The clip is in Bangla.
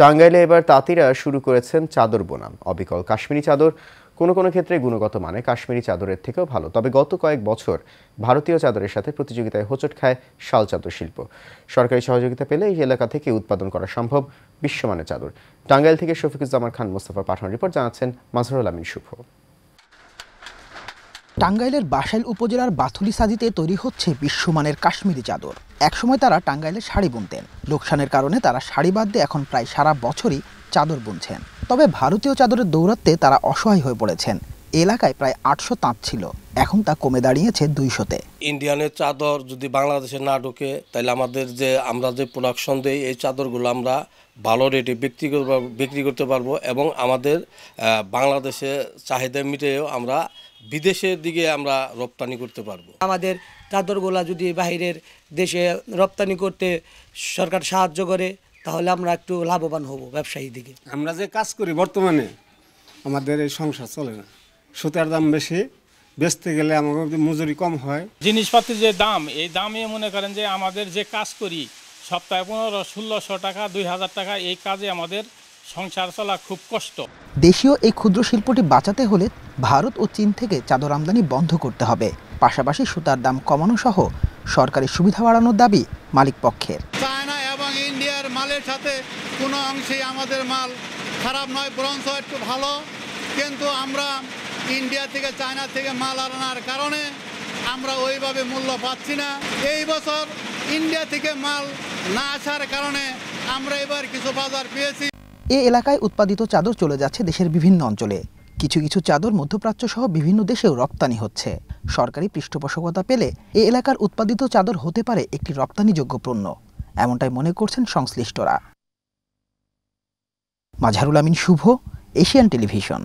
টাঙ্গাইলে এবার তাঁতিরা শুরু করেছেন চাদর বোনা। অবিকল কাশ্মীরি চাদর কোনো কোনো ক্ষেত্রে গুণগত মানে কাশ্মীরি চাদরের থেকেও ভালো। তবে গত কয়েক বছর ভারতীয় চাদরের সাথে প্রতিযোগিতায় হোঁচট খায় শাল চাদর শিল্প। সরকারি সহযোগিতা পেলে এই এলাকা থেকে উৎপাদন করা সম্ভব বিশ্বমানের চাদর। টাঙ্গাইল থেকে শফিকুজ্জামান খান মোস্তফার পাঠানো রিপোর্ট, জানাচ্ছেন মাজহারুল আমিন শুভ। টাঙ্গাইলের বাসাইল উপজেলার বাথুলি সাজিতে তৈরি হচ্ছে বিশ্বমানের কাশ্মীরি চাদর। একসময় তারা টাঙ্গাইলে শাড়ি বুনতেন। লোকসানের কারণে তারা শাড়ি বাদ দিয়ে এখন প্রায় সারা বছরই চাদর বুনছেন। তবে ভারতীয় চাদরের দৌরাত্মে তারা অসহায় হয়ে পড়েছেন। এলাকায় প্রায় 800 তাঁত ছিল, এখন তা কমে দাঁড়িয়েছে 200-তে। ইন্ডিয়ানের চাদর যদি বাংলাদেশে না ঢোকে তাহলে আমরা যে প্রোডাকশন দেই এই চাদরগুলো আমরা ভালো রেটে বিক্রি করতে পারবো এবং আমাদের বাংলাদেশে চাহিদা মিটেও আমরা বিদেশের দিকে আমরা রপ্তানি করতে পারবো। আমাদের চাদরগুলা যদি বাইরের দেশে রপ্তানি করতে সরকার সাহায্য করে তাহলে আমরা একটু লাভবান হব ব্যবসায়ী দিকে। আমরা যে কাজ করি বর্তমানে আমাদের এই সংসার চলে না, সুতার দাম বেশি, বেচতে গেলে আমাদের মজুরি কম হয়। জিনিসপাতির যে দাম, এই দামে মনে করেন যে আমাদের যে কাজ করি সপ্তাহে 1500-1600 টাকা 2000 টাকা, এই কাজে আমাদের সংসার চলা খুব কষ্ট। দেশীয় এই ক্ষুদ্র শিল্পটি বাঁচাতে হলে ভারত ও চীন থেকে চাদর আমদানি বন্ধ করতে হবে। পাশাপাশি সুতার দাম কমানো সহ সরকারি সুবিধা বাড়ানোর দাবি মালিক পক্ষের। চায়না এবং ইন্ডিয়ার মালের সাথে কোনো অংশেই আমাদের মাল খারাপ নয়, বরঞ্চ একটু ভালো। কিন্তু আমরা ইন্ডিয়া থেকে চায়না থেকে মাল আনার কারণে আমরা ওইভাবে মূল্য পাচ্ছি না। এই বছর ইন্ডিয়া থেকে মাল না আসার কারণে আমরা এবার কিছু বাজার পেয়েছি। এ এলাকায় উৎপাদিত চাদর চলে যাচ্ছে দেশের বিভিন্ন অঞ্চলে। কিছু কিছু চাদর মধ্যপ্রাচ্য সহ বিভিন্ন দেশেও রপ্তানি হচ্ছে। সরকারি পৃষ্ঠপোষকতা পেলে এ এলাকার উৎপাদিত চাদর হতে পারে একটি রপ্তানিযোগ্য পণ্য, এমনটাই মনে করছেন সংশ্লিষ্টরা। মাজহারুল আমিন শুভ, এশিয়ান টেলিভিশন।